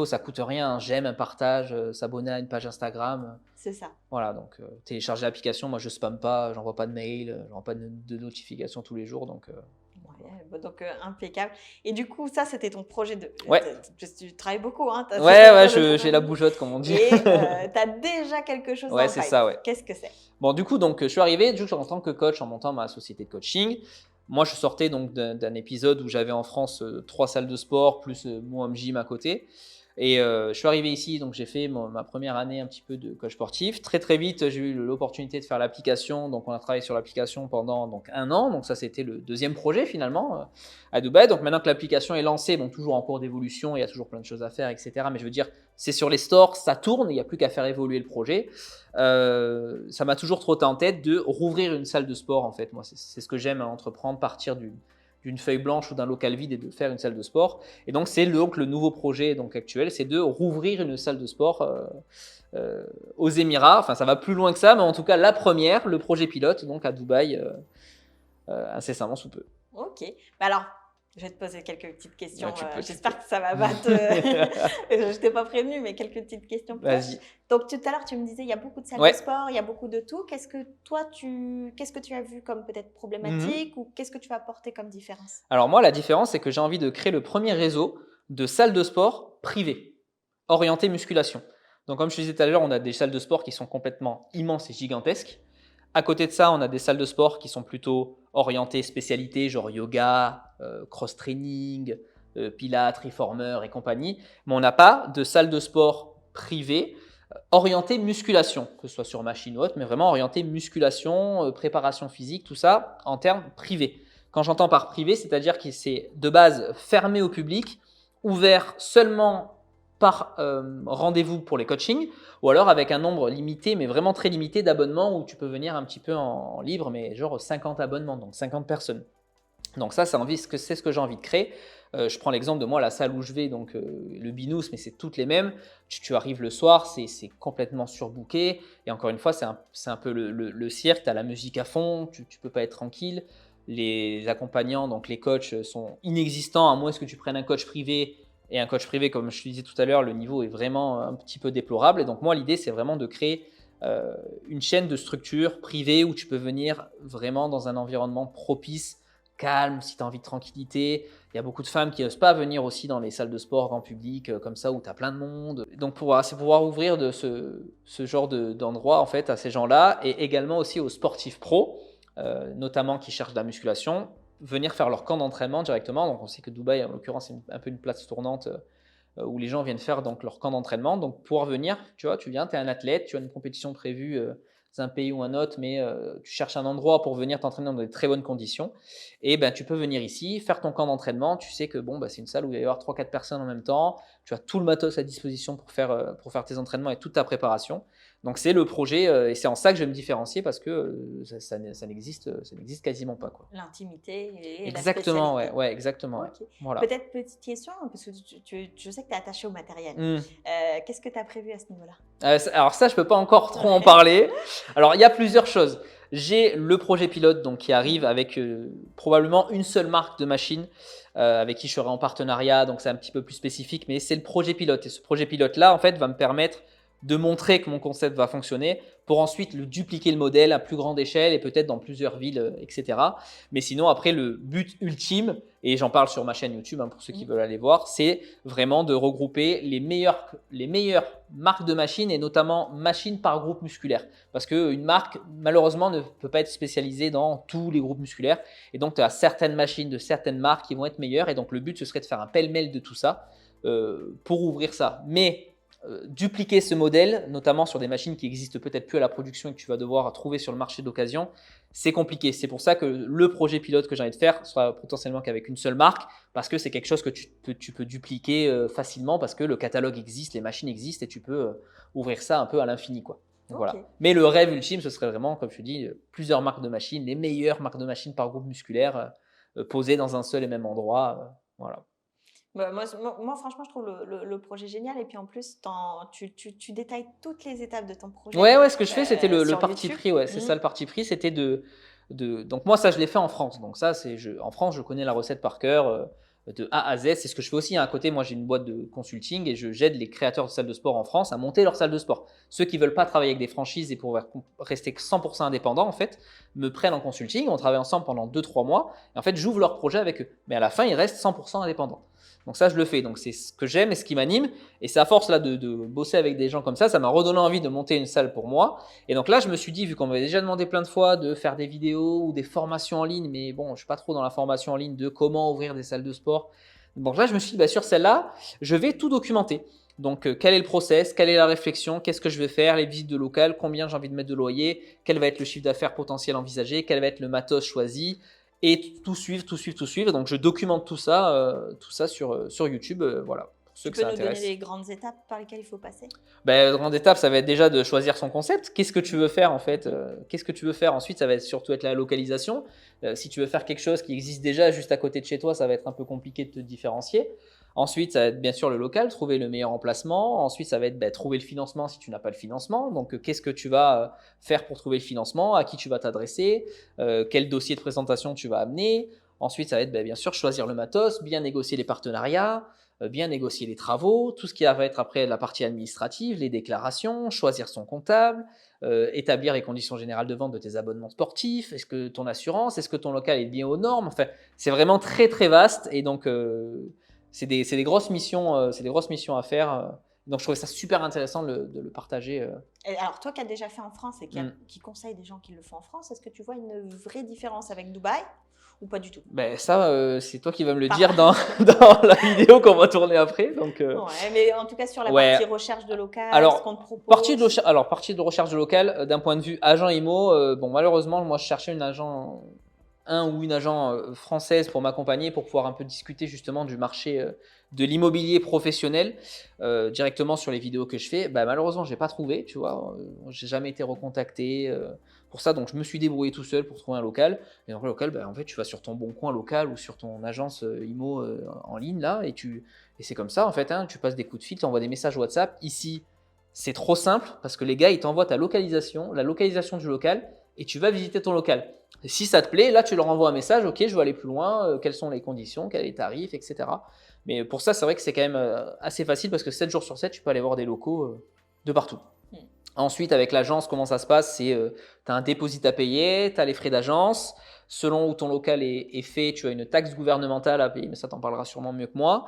Ça coûte rien, un j'aime, un partage, s'abonner à une page Instagram. c'est ça. Voilà, donc télécharger l'application, moi je spamme pas, j'envoie pas de mail, j'envoie pas de notifications tous les jours, donc Ouais, bah, donc impeccable. Et du coup, ça, c'était ton projet ouais, tu travailles beaucoup, hein, tu as fait ouais, ton ouais, projet de ton j'ai la ami. bougeotte comme on dit. Et tu as déjà quelque chose dans Ouais, le c'est pipe. ça, ouais. Qu'est-ce que c'est? Bon, du coup, donc, je suis arrivé du coup, en tant que coach en montant ma société de coaching. Moi, je sortais donc d'un épisode où j'avais en France 3 salles de sport plus mon home gym à côté. Et je suis arrivé ici, donc j'ai fait ma première année un petit peu de coach sportif. Très très vite, j'ai eu l'opportunité de faire l'application. Donc on a travaillé sur l'application pendant donc 1 an. Donc ça, c'était le deuxième projet finalement à Dubaï. Donc maintenant que l'application est lancée, bon, toujours en cours d'évolution, il y a toujours plein de choses à faire, etc. Mais je veux dire, c'est sur les stores, ça tourne, il n'y a plus qu'à faire évoluer le projet. Ça m'a toujours trotté en tête de rouvrir une salle de sport en fait. Moi, c'est ce que j'aime entreprendre, partir d'une feuille blanche ou d'un local vide et de faire une salle de sport. Et donc, c'est le nouveau projet donc, actuel, c'est de rouvrir une salle de sport aux Émirats. Enfin, ça va plus loin que ça, mais en tout cas, la première, le projet pilote, donc à Dubaï, incessamment sous peu. Ok. Bah alors, je vais te poser quelques petites questions. Ouais, tu peux. J'espère que ça va pas te. Je t'ai pas prévenu, mais quelques petites questions pièges. Vas-y. Donc, tout à l'heure, tu me disais, il y a beaucoup de salles Ouais. de sport, il y a beaucoup de tout. Qu'est-ce que tu as vu comme peut-être problématique ou qu'est-ce que tu vas apporter comme différence? Alors moi, la différence, c'est que j'ai envie de créer le premier réseau de salles de sport privées, orientées musculation. Donc comme je te disais tout à l'heure, on a des salles de sport qui sont complètement immenses et gigantesques. À côté de ça, on a des salles de sport qui sont plutôt orientées spécialités, genre yoga, cross-training, pilates, reformer et compagnie. Mais on n'a pas de salles de sport privées orientées musculation, que ce soit sur machine ou autre, mais vraiment orientées musculation, préparation physique, tout ça en termes privés. Quand j'entends par privé, c'est-à-dire que c'est de base fermé au public, ouvert seulement par rendez-vous pour les coachings, ou alors avec un nombre limité, mais vraiment très limité d'abonnements où tu peux venir un petit peu en libre, mais genre 50 abonnements, donc 50 personnes. Donc ça, c'est ce que j'ai envie de créer. Je prends l'exemple de moi, la salle où je vais, donc le Binous, mais c'est toutes les mêmes. Tu arrives le soir, c'est complètement surbooké. Et encore une fois, c'est un peu le cirque, tu as la musique à fond, tu ne peux pas être tranquille. Les accompagnants, donc les coachs, sont inexistants, à moins que tu prennes un coach privé. Et un coach privé, comme je te disais tout à l'heure, le niveau est vraiment un petit peu déplorable. Et donc moi, l'idée, c'est vraiment de créer une chaîne de structures privées où tu peux venir vraiment dans un environnement propice, calme, si tu as envie de tranquillité. Il y a beaucoup de femmes qui n'osent pas venir aussi dans les salles de sport grand public, comme ça, où tu as plein de monde. Donc, c'est pouvoir ouvrir de ce genre d'endroit en fait, à ces gens-là, et également aussi aux sportifs pros, notamment qui cherchent de la musculation, venir faire leur camp d'entraînement directement. Donc, on sait que Dubaï, en l'occurrence, c'est un peu une place tournante où les gens viennent faire donc, leur camp d'entraînement. Donc, pouvoir venir, tu vois, tu viens, tu es un athlète, tu as une compétition prévue dans un pays ou un autre, mais tu cherches un endroit pour venir t'entraîner dans de très bonnes conditions. Et ben, tu peux venir ici, faire ton camp d'entraînement. Tu sais que bon, bah, c'est une salle où il va y avoir 3-4 personnes en même temps. Tu as tout le matos à disposition pour faire tes entraînements et toute ta préparation. Donc c'est le projet et c'est en ça que je vais me différencier parce que ça n'existe quasiment pas, quoi. L'intimité et la Exactement, spécialité. ouais, exactement, ouais. Ok. Voilà. Peut-être petite question, parce que je sais que tu es attaché au matériel. Mmh. Qu'est-ce que tu as prévu à ce niveau-là? Alors ça, je peux pas encore trop en parler. Alors il y a plusieurs choses. J'ai le projet pilote donc qui arrive avec probablement une seule marque de machine avec qui je serai en partenariat, donc c'est un petit peu plus spécifique, mais c'est le projet pilote. Et ce projet pilote-là, en fait, va me permettre de montrer que mon concept va fonctionner pour ensuite le dupliquer le modèle à plus grande échelle et peut-être dans plusieurs villes, etc. Mais sinon, après, le but ultime, et j'en parle sur ma chaîne YouTube pour ceux qui veulent aller voir, c'est vraiment de regrouper les meilleures marques de machines et notamment machines par groupe musculaire. Parce qu'une marque, malheureusement, ne peut pas être spécialisée dans tous les groupes musculaires. Et donc, tu as certaines machines de certaines marques qui vont être meilleures. Et donc, le but, ce serait de faire un pêle-mêle de tout ça pour ouvrir ça. Mais dupliquer ce modèle, notamment sur des machines qui existent peut-être plus à la production et que tu vas devoir trouver sur le marché d'occasion, c'est compliqué. C'est pour ça que le projet pilote que j'ai envie de faire sera potentiellement qu'avec une seule marque, parce que c'est quelque chose que tu peux dupliquer facilement, parce que le catalogue existe, les machines existent, et tu peux ouvrir ça un peu à l'infini, quoi. Donc, Ok. voilà. Mais le rêve ultime, ce serait vraiment, comme je te dis, plusieurs marques de machines, les meilleures marques de machines par groupe musculaire, posées dans un seul et même endroit. Voilà. Bah, moi, franchement, je trouve le projet génial. Et puis en plus, tu détailles toutes les étapes de ton projet Ouais, ce que je fais, c'était le sur parti YouTube. pris. Ouais, c'est ça le parti pris, c'était donc moi, ça, je l'ai fait en France. Donc ça, en France, je connais la recette par cœur de A à Z. C'est ce que je fais aussi. À côté, moi, j'ai une boîte de consulting et j'aide les créateurs de salles de sport en France à monter leur salle de sport. Ceux qui veulent pas travailler avec des franchises et pour rester 100% indépendants, en fait, me prennent en consulting. On travaille ensemble pendant 2-3 mois. Et en fait, j'ouvre leur projet avec eux. Mais à la fin, ils restent 100% indépendants. Donc ça, je le fais. Donc c'est ce que j'aime et ce qui m'anime. Et c'est à force là de bosser avec des gens comme ça m'a redonné envie de monter une salle pour moi. Et donc là, je me suis dit, vu qu'on m'avait déjà demandé plein de fois de faire des vidéos ou des formations en ligne, mais bon, je ne suis pas trop dans la formation en ligne de comment ouvrir des salles de sport. Donc là, je me suis dit, sur celle-là, je vais tout documenter. Donc, quel est le process, quelle est la réflexion, qu'est-ce que je vais faire, les visites de local, combien j'ai envie de mettre de loyer, quel va être le chiffre d'affaires potentiel envisagé, quel va être le matos choisi, et tout suivre. Donc, je documente tout ça sur YouTube, voilà, pour ceux Tu que peux ça nous donner intéresse. les grandes étapes par lesquelles il faut passer? La grande étape, ça va être déjà de choisir son concept. Qu'est-ce que tu veux faire en fait Qu'est-ce que tu veux faire ensuite, ça va surtout être la localisation. Si tu veux faire quelque chose qui existe déjà juste à côté de chez toi, ça va être un peu compliqué de te différencier. Ensuite, ça va être bien sûr le local, trouver le meilleur emplacement. Ensuite, ça va être trouver le financement si tu n'as pas le financement. Donc, qu'est-ce que tu vas faire pour trouver le financement? À qui tu vas t'adresser? Quel dossier de présentation tu vas amener? Ensuite, ça va être bien sûr choisir le matos, bien négocier les partenariats, bien négocier les travaux, tout ce qui va être après la partie administrative, les déclarations, choisir son comptable, établir les conditions générales de vente de tes abonnements sportifs, est-ce que ton assurance, est-ce que ton local est bien aux normes, enfin, c'est vraiment très très vaste et donc c'est des grosses missions, à faire. Donc je trouvais ça super intéressant de le partager. Et alors, toi qui as déjà fait en France et Mm. qui conseille des gens qui le font en France, est-ce que tu vois une vraie différence avec Dubaï ou pas du tout? Ça, c'est toi qui vas me le Pas- dire dans la vidéo qu'on va tourner après. Donc, Ouais, mais en tout cas, sur la ouais. partie recherche de local, Alors, ce qu'on te propose. partie de recherche de local, d'un point de vue agent IMO, malheureusement, moi je cherchais un ou une agent française pour m'accompagner pour pouvoir un peu discuter justement du marché de l'immobilier professionnel directement sur les vidéos que je fais. Malheureusement, je n'ai pas trouvé, tu vois, j'ai jamais été recontacté pour ça, donc je me suis débrouillé tout seul pour trouver un local. Et donc le local, en fait, tu vas sur ton bon coin local ou sur ton agence IMO en ligne là, et c'est comme ça en fait, tu passes des coups de fil, tu envoies des messages WhatsApp. Ici, c'est trop simple parce que les gars, ils t'envoient ta localisation, la localisation du local, et tu vas visiter ton local. Et si ça te plaît, là, tu leur envoies un message, ok, je veux aller plus loin, quelles sont les conditions, quels sont les tarifs, etc. Mais pour ça, c'est vrai que c'est quand même assez facile parce que 7 jours sur 7, tu peux aller voir des locaux de partout. Ensuite, avec l'agence, comment ça se passe? Tu as un dépôt à payer, tu as les frais d'agence. Selon où ton local est fait, tu as une taxe gouvernementale à payer, mais ça t'en parlera sûrement mieux que moi.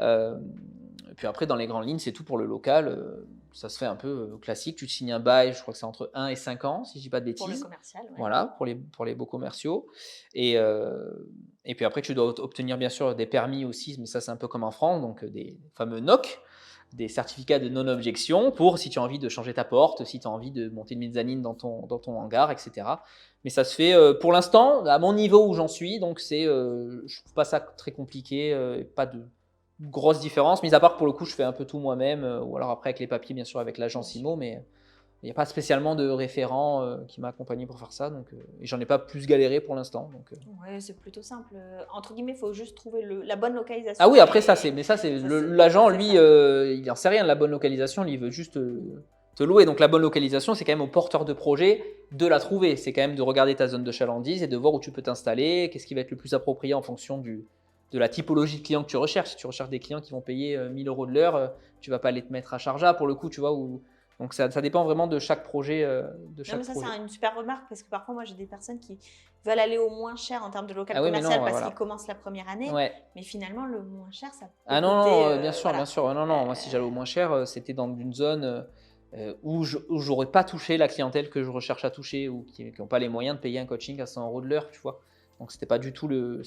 Et puis après, dans les grandes lignes, c'est tout pour le local. Ça se fait un peu classique. Tu te signes un bail, je crois que c'est entre 1 et 5 ans, si je dis pas de bêtises. Pour le commercial, ouais. Voilà, pour les beaux commerciaux. Et puis après, tu dois obtenir bien sûr des permis aussi, mais ça c'est un peu comme en France, donc des fameux NOC, des certificats de non-objection pour si tu as envie de changer ta porte, si tu as envie de monter une mezzanine dans ton hangar, etc. Mais ça se fait pour l'instant à mon niveau où j'en suis, donc je trouve pas ça très compliqué, pas de grosse différence, mis à part que pour le coup je fais un peu tout moi-même, ou alors après avec les papiers bien sûr avec l'agence IMO, mais Il n'y a pas spécialement de référent qui m'a accompagné pour faire ça, donc et j'en ai pas plus galéré pour l'instant. Donc, Ouais, c'est plutôt simple. Entre guillemets, il faut juste trouver la bonne localisation. Ah oui, après et- ça c'est, mais ça c'est ça, l'agent, c'est lui, ça. il n'en sait rien de la bonne localisation, lui, il veut juste te louer. Donc la bonne localisation, c'est quand même au porteur de projet de la trouver. C'est quand même de regarder ta zone de chalandise et de voir où tu peux t'installer, qu'est-ce qui va être le plus approprié en fonction de la typologie de clients que tu recherches. Si tu recherches des clients qui vont payer 1000 € de l'heure, tu vas pas aller te mettre à Sharjah pour le coup, tu vois. Donc ça dépend vraiment de chaque projet. Non, mais ça, c'est une super remarque parce que parfois, moi, j'ai des personnes qui veulent aller au moins cher en termes de local Ah oui, mais commercial non, parce voilà. qu'ils commencent la première année. Ouais. Mais finalement, le moins cher, ça peut Ah non, coûter, non, bien sûr, voilà. bien sûr. Non, non, moi si j'allais au moins cher, c'était dans une zone où j'aurais pas touché la clientèle que je recherche à toucher ou qui n'ont pas les moyens de payer un coaching à 100 € de l'heure, tu vois. Donc c'était pas du tout le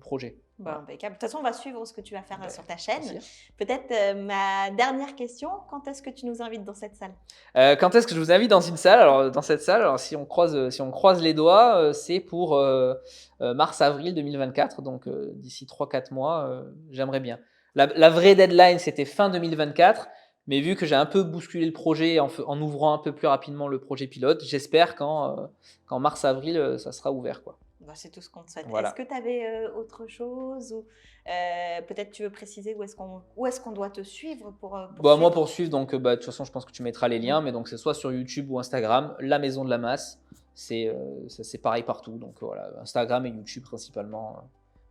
projet. Bon, impeccable. De toute façon, on va suivre ce que tu vas faire sur ta chaîne. Plaisir. Peut-être ma dernière question, quand est-ce que tu nous invites dans cette salle? Quand est-ce que je vous invite dans une salle? Alors dans cette salle, alors si on croise les doigts, c'est pour mars-avril 2024, donc d'ici 3-4 mois, j'aimerais bien. La vraie deadline, c'était fin 2024, mais vu que j'ai un peu bousculé le projet en ouvrant un peu plus rapidement le projet pilote, j'espère qu'en mars-avril, ça sera ouvert, quoi. Bah, c'est tout ce qu'on te souhaite. Voilà. Est-ce que tu avais autre chose ou peut-être tu veux préciser où est-ce qu'on doit te suivre pour Bah, suivre? moi, pour suivre, donc, de toute façon, je pense que tu mettras les liens, mais donc c'est soit sur YouTube ou Instagram, La Maison de la Masse. C'est pareil partout. Donc voilà, Instagram et YouTube principalement.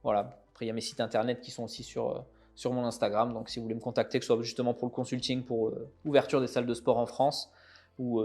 Voilà. Après, il y a mes sites internet qui sont aussi sur mon Instagram. Donc si vous voulez me contacter, que ce soit justement pour le consulting, pour ouverture des salles de sport en France ou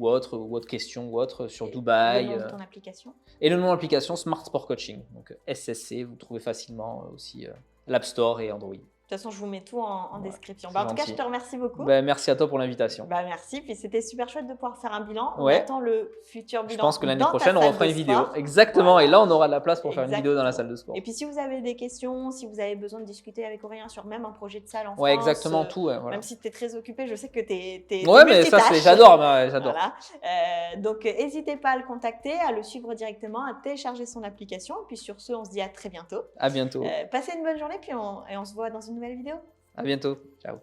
autre question ou autre sur Et Dubaï. le nom de ton application? Et le nom de l'application Smart Sport Coaching. Donc SSC, vous trouvez facilement aussi l'App Store et Android. De toute façon, je vous mets tout en Ouais, description. c'est Bah, en tout cas, gentil. je te remercie beaucoup. Ben, merci à toi pour l'invitation. Bah, merci. Puis c'était super chouette de pouvoir faire un bilan. On Ouais. attend le futur bilan. Je pense que l'année dans ta prochaine, on salle refera de une vidéo. sport. Exactement. Voilà. Et là, on aura de la place pour faire une vidéo dans la Exactement. salle de sport. Et puis, si vous avez des questions, si vous avez besoin de discuter avec Aurélien sur même un projet de salle en Ouais, France, exactement tout. Ouais, voilà. même si tu es très occupé, je sais que tu es Ouais, mais ça, j'adore. J'adore. Voilà. Donc, n'hésitez pas à le contacter, à le suivre directement, à télécharger son application. Puis sur ce, on se dit à très bientôt. À bientôt. Passez une bonne journée, puis on se voit dans une nouvelle vidéo. À bientôt. Ciao.